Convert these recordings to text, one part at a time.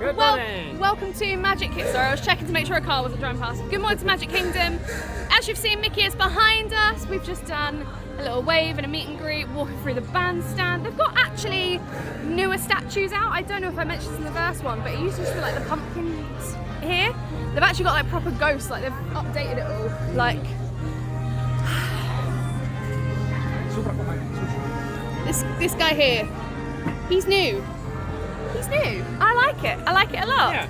Good morning. Welcome to Magic Kingdom. Sorry, I was checking to make sure a car wasn't driving past. Good morning to Magic Kingdom. As you've seen, Mickey is behind us. We've just done a little wave and a meet and greet, walking through the bandstand. They've got actually newer statues out. I don't know if I mentioned this in the first one, but it used to just be like the pumpkins here. They've actually got like proper ghosts, like they've updated it all. Like this guy here, he's new. He's new. I like it. I like it a lot. Yeah.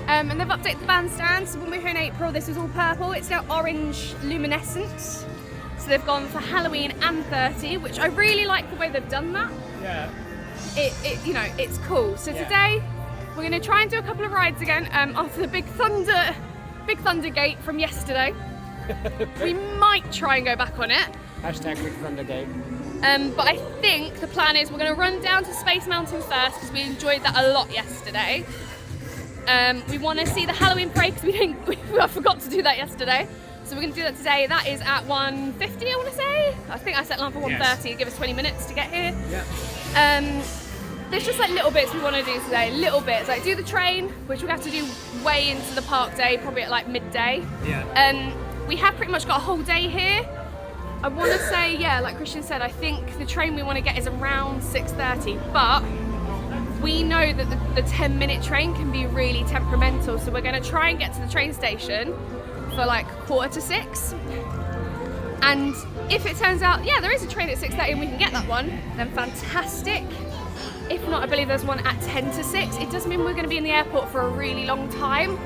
And they've updated the bandstand. So when we were here in April, this was all purple. It's now orange luminescent. So they've gone for Halloween and 30, which I really like the way they've done that. Yeah. You know, it's cool. So today we're going to try and do a couple of rides again after the big thunder gate from yesterday. We might try and go back on it. Hashtag Big Thunder Gate. But I think the plan is we're going to run down to Space Mountain first because we enjoyed that a lot yesterday. We want to see the Halloween parade because I forgot to do that yesterday. So we're going to do that today. That is at 1:50, I want to say. I think I set alarm for 1:30. Give us 20 minutes to get here. Yeah. There's just like little bits we want to do today. Little bits, like do the train, which we have to do way into the park day, probably at like midday. Yeah. We have pretty much got a whole day here. I want to say, yeah, like Kristian said, I think the train we want to get is around 6:30, but we know that the 10-minute train can be really temperamental, so we're going to try and get to the train station for like 5:45. And if it turns out, yeah, there is a train at 6:30 and we can get that one, then fantastic. If not, I believe there's one at 5:50. It does mean we're going to be in the airport for a really long time,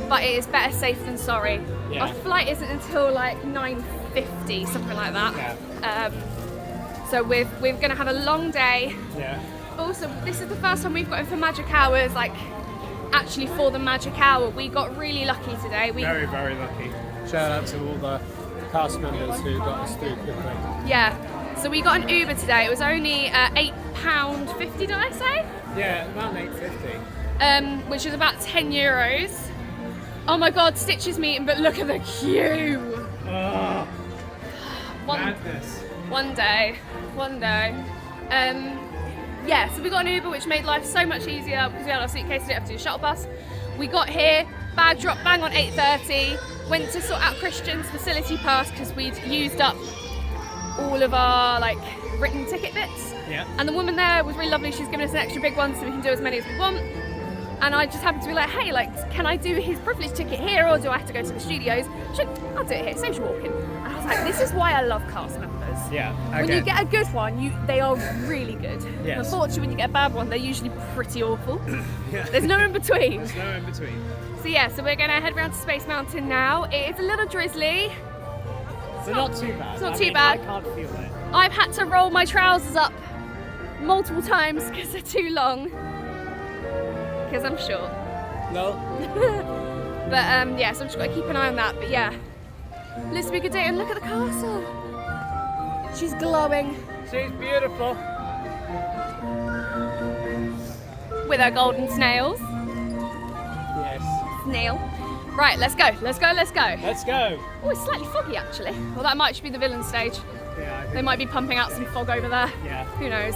but it is better safe than sorry. Yeah. Our flight isn't until like 9:50, something like that. Yeah. So we're going to have a long day. Yeah. Also, this is the first time we've got in for magic hours, like actually for the magic hour. We got really lucky today. Very, very lucky. Shout out to all the cast members who got us through quickly. Yeah. So we got an Uber today. It was only £8.50, did I say? Yeah, around 8.50. Which is about €10. Oh my God, Stitch's meeting, but look at the queue. Oh, madness. One day. Yeah, so we got an Uber, which made life so much easier because we had our suitcase, didn't have to do a shuttle bus. We got here, bag drop bang on 8:30. Went to sort out Kristian's facility pass because we'd used up all of our like written ticket bits. Yeah. And the woman there was really lovely. She's given us an extra big one so we can do as many as we want. And I just happened to be like, hey, like, can I do his privilege ticket here or do I have to go to the studios? She's like, I'll do it here, saves you walking. And I was like, this is why I love cast members. Yeah. When you get a good one, they are really good. Yes. Unfortunately, when you get a bad one, they're usually pretty awful. Yeah. There's no in between. There's no in between. So yeah, so we're gonna head round to Space Mountain now. It is a little drizzly. But not too bad. It's not too bad. I can't feel it. I've had to roll my trousers up multiple times because they're too long. Because I'm short. No. But yeah, so I'm just got to keep an eye on that. But yeah, let's be a good day and look at the castle. She's glowing. She's beautiful. With her golden snails. Yes. Snail. Right, let's go. Let's go. Let's go. Oh, it's slightly foggy actually. Well, that might just be the villain stage. Yeah. I think They might be pumping out some fog over there. Yeah. Who knows?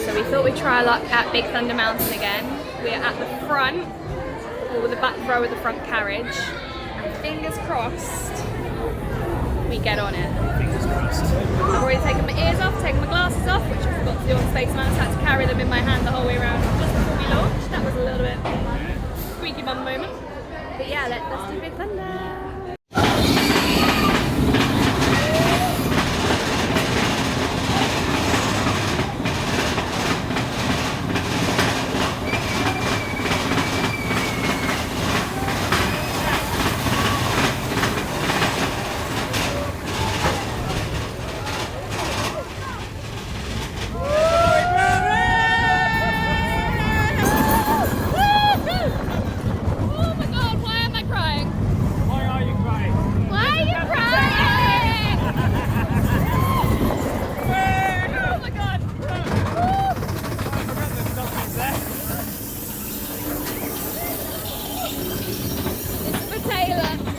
So we thought we'd try our luck at Big Thunder Mountain again. We're at the front, or the back row of the front carriage. And fingers crossed, we get on it. Fingers crossed. I've already taken my ears off, taken my glasses off, which I forgot to do on Space Mountain. I had to carry them in my hand the whole way around just before we launched. That was a little bit squeaky bum moment. But yeah, let's do Big Thunder.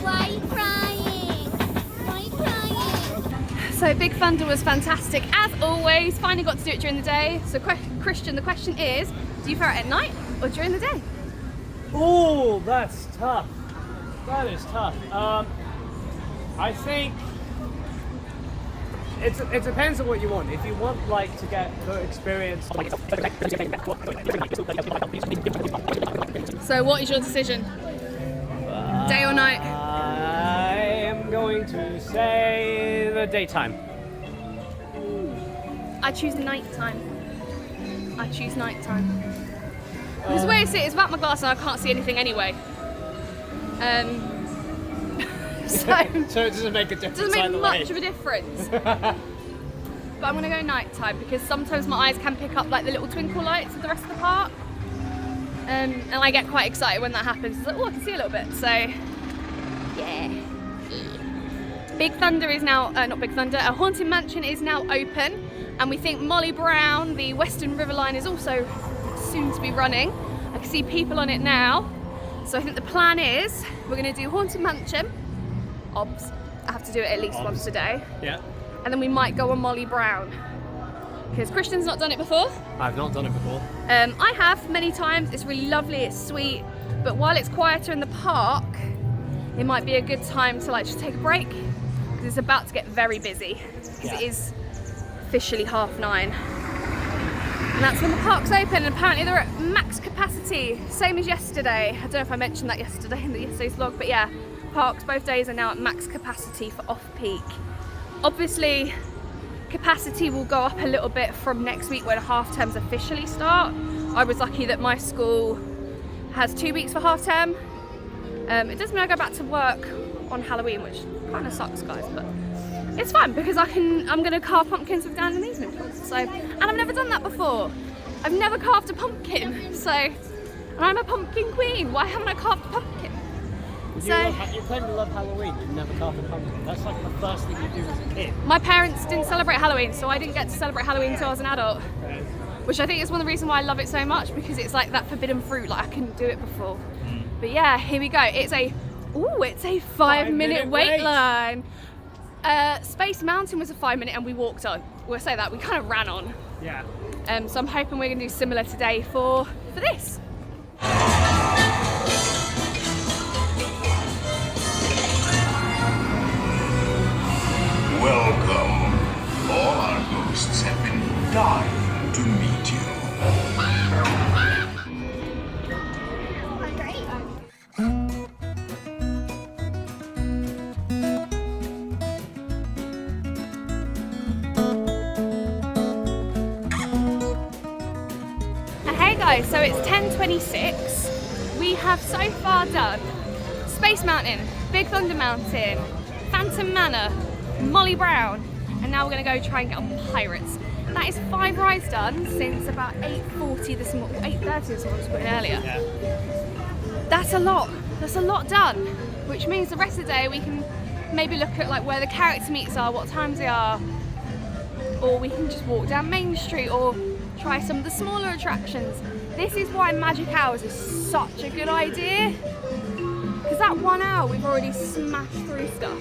Why are you crying? Why are you crying? So Big Thunder was fantastic as always. Finally got to do it during the day. So Kristian, the question is, do you prefer it at night or during the day? Oh, that's tough. That is tough. I think it depends on what you want. If you want like to get the experience. So what is your decision? Day or night? I am going to say the daytime. I choose nighttime. I choose nighttime. Because the way I see it is without my glasses and I can't see anything anyway. So it doesn't make a difference. doesn't make either much way. of a difference. But I'm gonna go nighttime because sometimes my eyes can pick up like the little twinkle lights of the rest of the park. And I get quite excited when that happens. It's like, oh, I can see a little bit. So yeah. Big Thunder is now, not Big Thunder, a Haunted Mansion is now open. And we think Molly Brown, the Western River Line, is also soon to be running. I can see people on it now. So I think the plan is we're gonna do Haunted Mansion. Obs. I have to do it at least once a day. Yeah. And then we might go on Molly Brown. Because Kristian's not done it before. I've not done it before. I have many times. It's really lovely, it's sweet. But while it's quieter in the park, it might be a good time to like just take a break. Because it's about to get very busy. Because it is officially 9:30. And that's when the park's open, and apparently they're at max capacity, same as yesterday. I don't know if I mentioned that yesterday in yesterday's vlog, but yeah, parks both days are now at max capacity for off-peak. Obviously, capacity will go up a little bit from next week when half terms officially start. I was lucky that my school has 2 weeks for half term. It does mean I go back to work on Halloween, which kind of sucks, guys, but it's fine because I'm gonna carve pumpkins with Dan and these nipples. So, and I've never done that before. I've never carved a pumpkin, so, and I'm a pumpkin queen. Why haven't I carved a pumpkin? You claim to love Halloween, you've never carved a pumpkin. That's like the first thing you do as a kid. My parents didn't celebrate Halloween, so I didn't get to celebrate Halloween until I was an adult. Which I think is one of the reasons why I love it so much, because it's like that forbidden fruit, like I couldn't do it before. But yeah, here we go. It's a 5-minute wait line. Space Mountain was a 5-minute and we walked on. We'll say that, we kind of ran on. Yeah. So I'm hoping we're gonna do similar today for this. Welcome. All our ghosts have been dying to meet you. Hey guys, so it's 10:26. We have so far done Space Mountain, Big Thunder Mountain, Phantom Manor, Molly Brown, and now we're going to go try and get on Pirates. That is 5 rides done since about 8:40 this morning, 8:30 this morning, I was putting earlier. Yeah. That's a lot done, which means the rest of the day we can maybe look at like where the character meets are, what times they are, or we can just walk down Main Street or try some of the smaller attractions. This is why Magic Hours is such a good idea, because that 1 hour we've already smashed through stuff.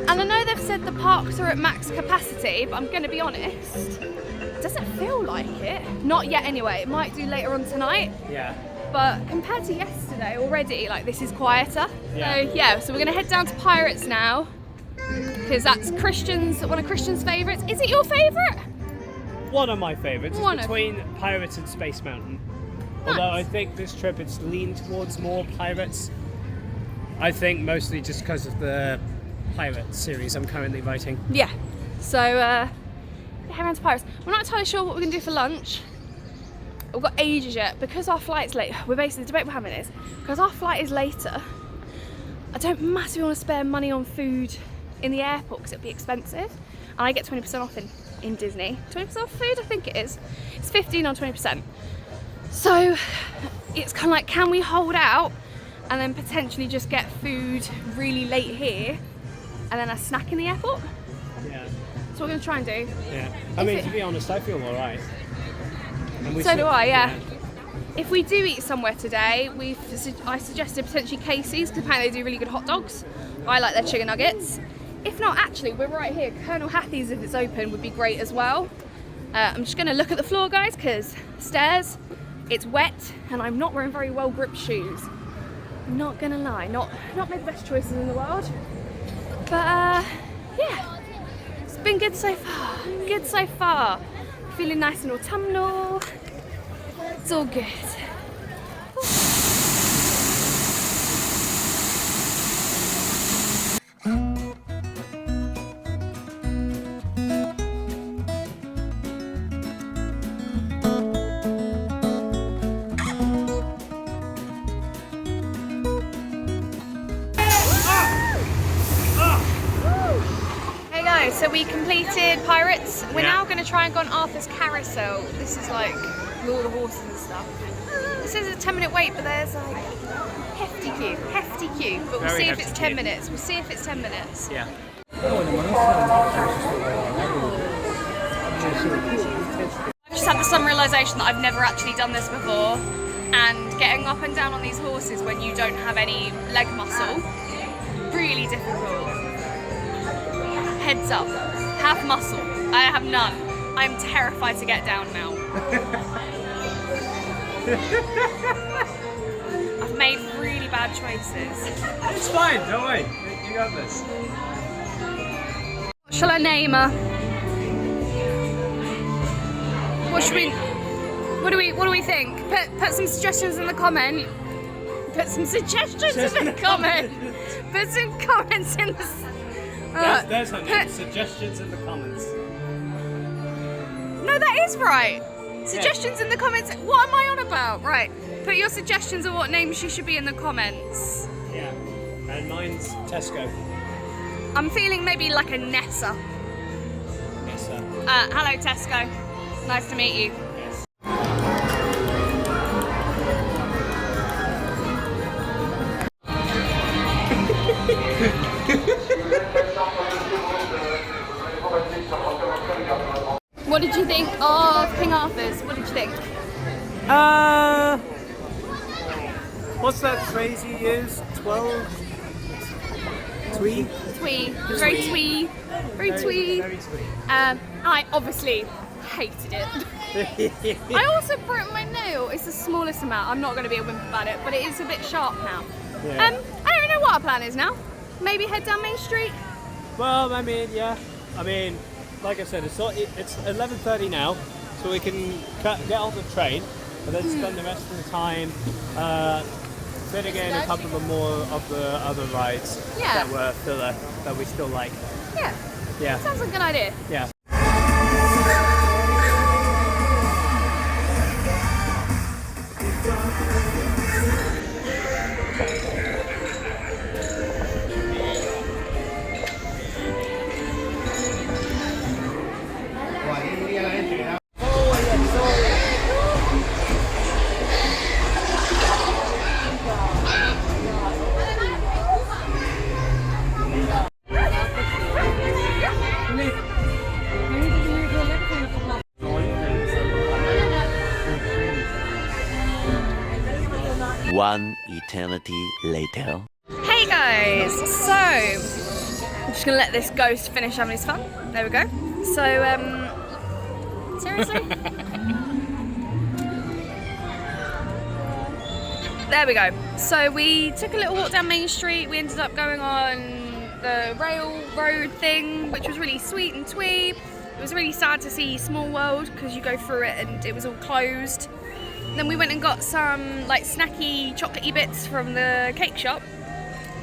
And I know they've said the parks are at max capacity, but I'm going to be honest, it doesn't feel like it. Not yet anyway, it might do later on tonight. Yeah. But compared to yesterday already, like this is quieter. Yeah. So yeah, so we're going to head down to Pirates now, because that's one of Kristian's favourites. Is it your favourite? One of my favourites. One It's of- between Pirates and Space Mountain. Nice. Although I think this trip it's leaned towards more Pirates. I think mostly just because of the Pirate series I'm currently writing. Yeah. So head around to Pirates. We're not entirely sure what we're going to do for lunch. We've got ages yet because our flight's late. We're basically, the debate we're having is because our flight is later. I don't massively want to spend money on food in the airport because it'll be expensive. And I get 20% off in Disney. 20% off food, I think it is. It's 15 on 20%. So it's kind of like, can we hold out and then potentially just get food really late here and then a snack in the airport? Yeah. That's what we're going to try and do. Yeah. I mean, to be honest, I feel alright. So do I, yeah. If we do eat somewhere today, I suggested potentially Casey's, because apparently they do really good hot dogs. I like their chicken nuggets. If not, actually, we're right here. Colonel Hattie's, if it's open, would be great as well. I'm just going to look at the floor, guys, because stairs, it's wet, and I'm not wearing very well gripped shoes. I'm not going to lie, not made the best choices in the world. But yeah, it's been good so far. Good so far. Feeling nice and autumnal. It's all good. Hey guys, so we completed Pirates. We're now going to try and go on Arthur's Carousel. This is like with all the horses and stuff. This is a 10-minute wait, but there's like hefty queue. But we'll see if it's 10 minutes. We'll see if it's 10 minutes. Yeah. I've just had the sudden realisation that I've never actually done this before, and getting up and down on these horses when you don't have any leg muscle, really difficult. Heads up, have muscle. I have none. I'm terrified to get down now. I've made really bad choices. It's fine, don't worry. You got this. What shall I name her? What should we? What do we think? Put some suggestions in the comment. Put some suggestions in the comment. Put some comments in the. There's her name. Suggestions in the comments. No, that is right. Suggestions in the comments. What am I on about? Right. Put your suggestions of what name she should be in the comments. Yeah. And mine's Tesco. I'm feeling maybe like a Nessa. Nessa. Hello, Tesco. Nice to meet you. Yes. What did you think of King Arthur's? What did you think? What's that phrase you use? 12? Twee? Twee. Very twee. Very twee. Very twee. I obviously hated it. I also broke my nail. It's the smallest amount. I'm not going to be a wimp about it, but it is a bit sharp now. Yeah. I don't even know what our plan is now. Maybe head down Main Street? Well, I mean, yeah. I mean, like I said, it's 11:30 now, so we can get on the train, and then spend the rest of the time fitting in a couple of more of the other rides that were filler that we still like. Yeah. Yeah. Sounds like a good idea. Yeah. One eternity later. Hey guys, so I'm just gonna let this ghost finish having his fun. There we go. So seriously? There we go. So we took a little walk down Main Street. We ended up going on the railroad thing, which was really sweet and twee. It was really sad to see Small World because you go through it and it was all closed. Then we went and got some like snacky chocolatey bits from the cake shop.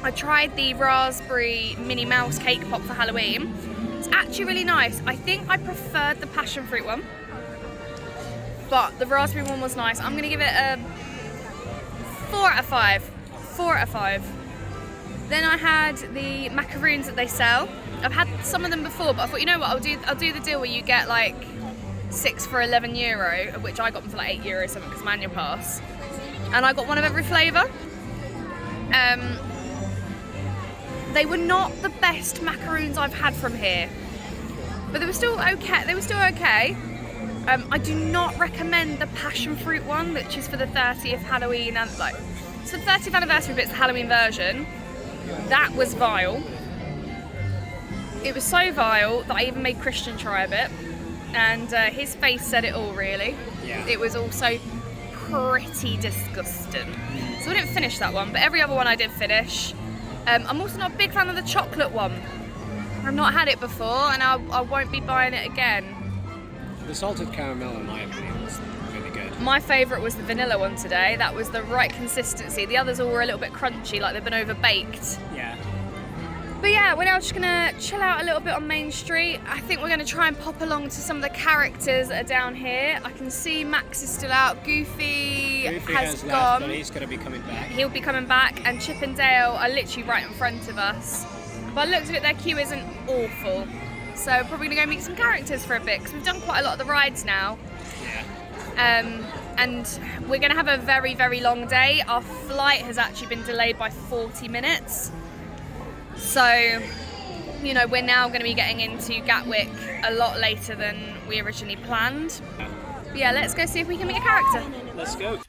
I tried the raspberry Minnie Mouse cake pop for Halloween. It's actually really nice. I think I preferred the passion fruit one, but the raspberry one was nice. I'm gonna give it a 4 out of 5. 4 out of 5. Then I had the macaroons that they sell. I've had some of them before, but I thought, you know what, I'll do the deal where you get like 6 for €11, which I got them for like €8 something because manual pass. And I got one of every flavour. They were not the best macaroons I've had from here, but they were still okay. I do not recommend the passion fruit one, which is for the 30th Halloween and like, so the 30th anniversary, but it's the Halloween version. That was vile. It was so vile that I even made Kristian try a bit, and his face said it all really. Yeah. It was also pretty disgusting. So I didn't finish that one, but every other one I did finish. I'm also not a big fan of the chocolate one. I've not had it before, and I won't be buying it again. The salted caramel, in my opinion, was really good. My favourite was the vanilla one today. That was the right consistency. The others all were a little bit crunchy, like they've been over baked. Yeah. But yeah, we're now just gonna chill out a little bit on Main Street. I think we're gonna try and pop along to some of the characters that are down here. I can see Max is still out. Goofy has left, gone. but he's gonna be coming back. He'll be coming back, and Chip and Dale are literally right in front of us. By the looks of it, their queue isn't awful. So we're probably gonna go meet some characters for a bit, because we've done quite a lot of the rides now. Yeah. And we're gonna have a very, very long day. Our flight has actually been delayed by 40 minutes. So, you know, we're now going to be getting into Gatwick a lot later than we originally planned. But yeah, let's go see if we can meet a character. Let's go.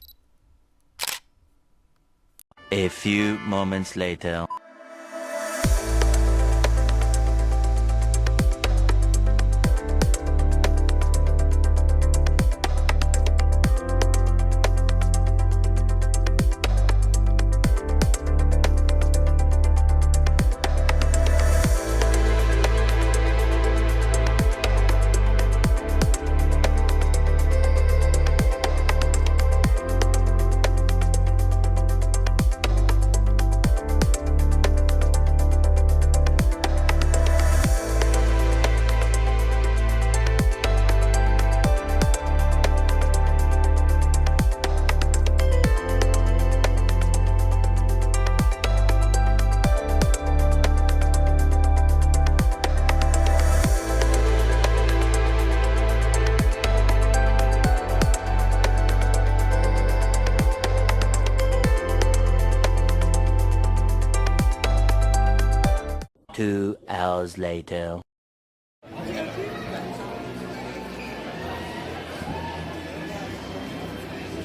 A few moments later. Two hours later.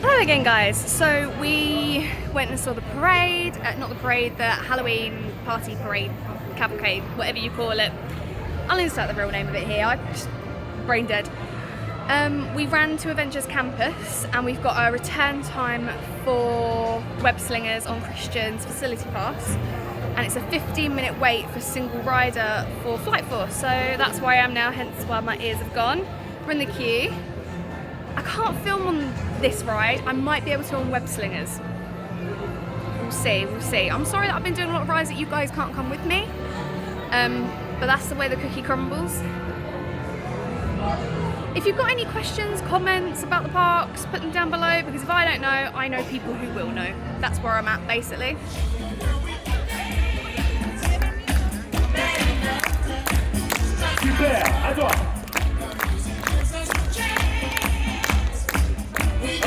Hello again, guys. So we went and saw the parade, not the parade, the Halloween party parade, cavalcade, whatever you call it. I'll insert the real name of it here. I'm just brain dead. We ran to Avengers Campus, and we've got a return time for web slingers on Kristian's facility pass. And it's a 15-minute wait for single rider for Flight Force. So that's where I am now, hence why my ears have gone. We're in the queue. I can't film on this ride. I might be able to on web slingers. We'll see, we'll see. I'm sorry that I've been doing a lot of rides that you guys can't come with me. But that's the way the cookie crumbles. If you've got any questions, comments about the parks, put them down below, because if I don't know, I know people who will know. That's where I'm at, basically. Super, à toi.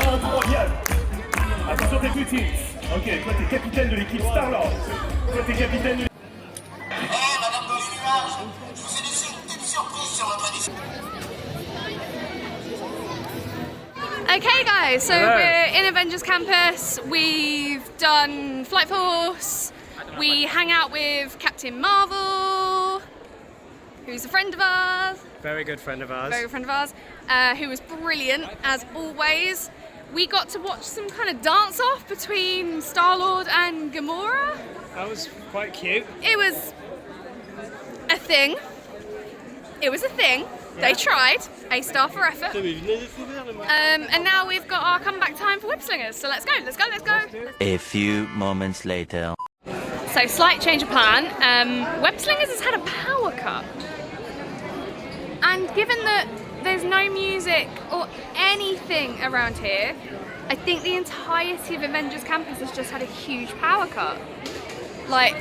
Incroyable. Attention tes petits. Ok, toi t'es capitaine de l'équipe Star-Lord. Toi t'es capitaine de... Madame dans les nuages, je vous ai laissé une petite surprise sur votre édition. Okay guys, so we're in Avengers Campus. We've done Flight Force. We hang out with Captain Marvel, who's a friend of ours. Very good friend of ours. Very good friend of ours, who was brilliant as always. We got to watch some kind of dance off between Star-Lord and Gamora. That was quite cute. It was a thing. It was a thing. They tried. A star for effort. And now we've got our comeback time for web slingers. So let's go, let's go, let's go. A few moments later. So slight change of plan. Web slingers has had a power cut. And given that there's no music or anything around here, I think the entirety of Avengers Campus has just had a huge power cut. Like,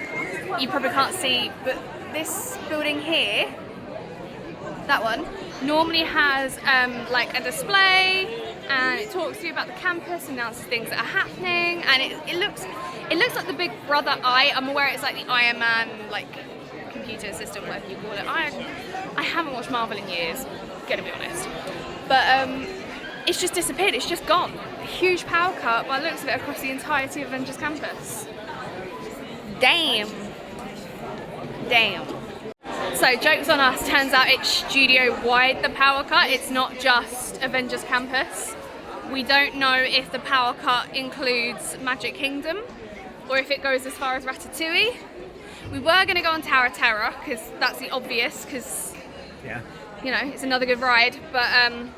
you probably can't see, but this building here, that one, normally has like a display, and it talks to you about the campus, announces things that are happening, and it looks like the Big Brother eye. I'm aware it's like the Iron Man, like, computer system, whatever you call it. I haven't watched Marvel in years, gonna be honest. But it's just disappeared, it's just gone. A huge power cut by the looks of it across the entirety of Avengers Campus. Damn. Damn. So joke's on us, turns out it's studio-wide the power cut, it's not just Avengers Campus. We don't know if the power cut includes Magic Kingdom or if it goes as far as Ratatouille. We were going to go on Tower of Terror because that's the obvious, because you know, it's another good ride, but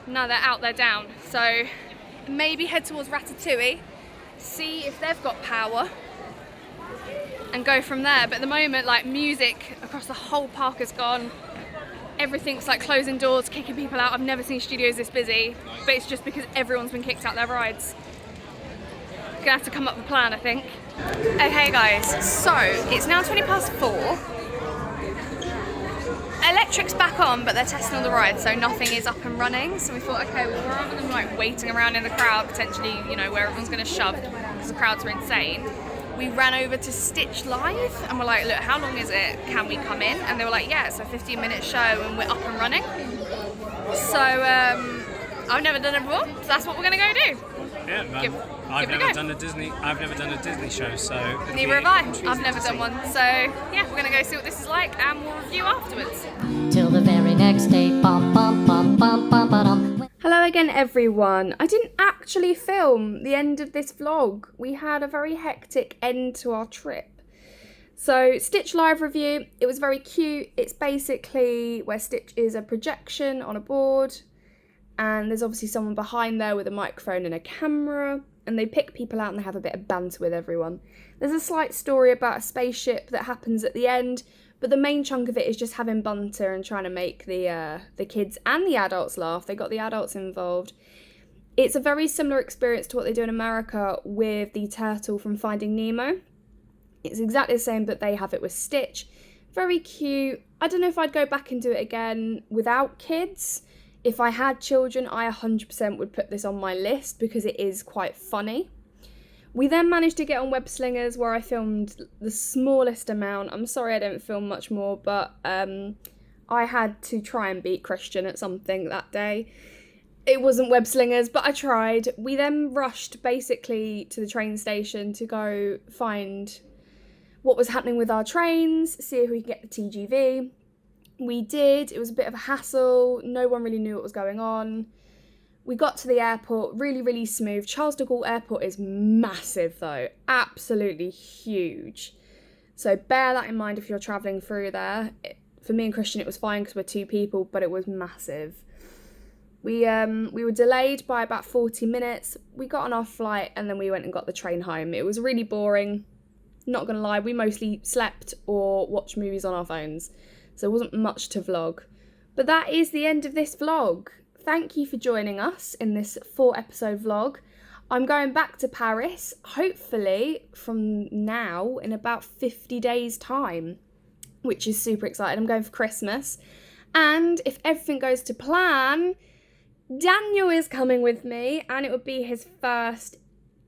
no, they're out, they're down. So maybe head towards Ratatouille, see if they've got power, and go from there. But at the moment, like, music across the whole park has gone. Everything's like closing doors, kicking people out. I've never seen studios this busy, but it's just because everyone's been kicked out their rides. Gonna have to come up with a plan, I think. Okay guys, so it's now 4:20. Electric's back on, but they're testing all the rides, so nothing is up and running. So we thought, okay, well, rather than like waiting around in the crowd, potentially, you know, where everyone's gonna shove because the crowds are insane, we ran over to Stitch Live and we're like, look, how long is it? Can we come in? And they were like, yeah, it's a 15-minute show and we're up and running. So I've never done it before, so that's what we're gonna go do. Yeah, I've never done a Disney show, so neither have I. I've never done one, so yeah, we're gonna go see what this is like, and we'll review afterwards. Till the very next day. Bum, bum, bum, bum, bum, bum. Hello again, everyone. I didn't actually film the end of this vlog. We had a very hectic end to our trip. So Stitch Live review. It was very cute. It's basically where Stitch is a projection on a board, and there's obviously someone behind there with a microphone and a camera, and they pick people out and they have a bit of banter with everyone. There's a slight story about a spaceship that happens at the end, but the main chunk of it is just having banter and trying to make the kids and the adults laugh. They got the adults involved. It's a very similar experience to what they do in America with the turtle from Finding Nemo. It's exactly the same, but they have it with Stitch. Very cute. I don't know if I'd go back and do it again without kids. If I had children, I 100% would put this on my list because it is quite funny. We then managed to get on Web Slingers, where I filmed the smallest amount. I'm sorry I didn't film much more, but I had to try and beat Kristian at something that day. It wasn't Web Slingers, but I tried. We then rushed basically to the train station to go find what was happening with our trains, see if we could get the TGV. We did. It was a bit of a hassle. No one really knew what was going on. We got to the airport, really, really smooth. Charles de Gaulle Airport is massive though, absolutely huge. So bear that in mind if you're travelling through there. For me and Kristian, it was fine because we're two people, but it was massive. We were delayed by about 40 minutes. We got on our flight and then we went and got the train home. It was really boring. Not gonna lie, we mostly slept or watched movies on our phones. So there wasn't much to vlog. But that is the end of this vlog. Thank you for joining us in this 4-episode vlog. I'm going back to Paris, hopefully from now in about 50 days time, which is super exciting. I'm going for Christmas. And if everything goes to plan, Daniel is coming with me and it would be his first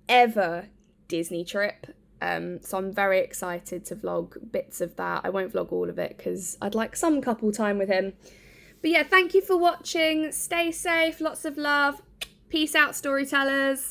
ever Disney trip. So I'm very excited to vlog bits of that. I won't vlog all of it because I'd like some couple time with him. But yeah, thank you for watching. Stay safe, lots of love. Peace out, storytellers.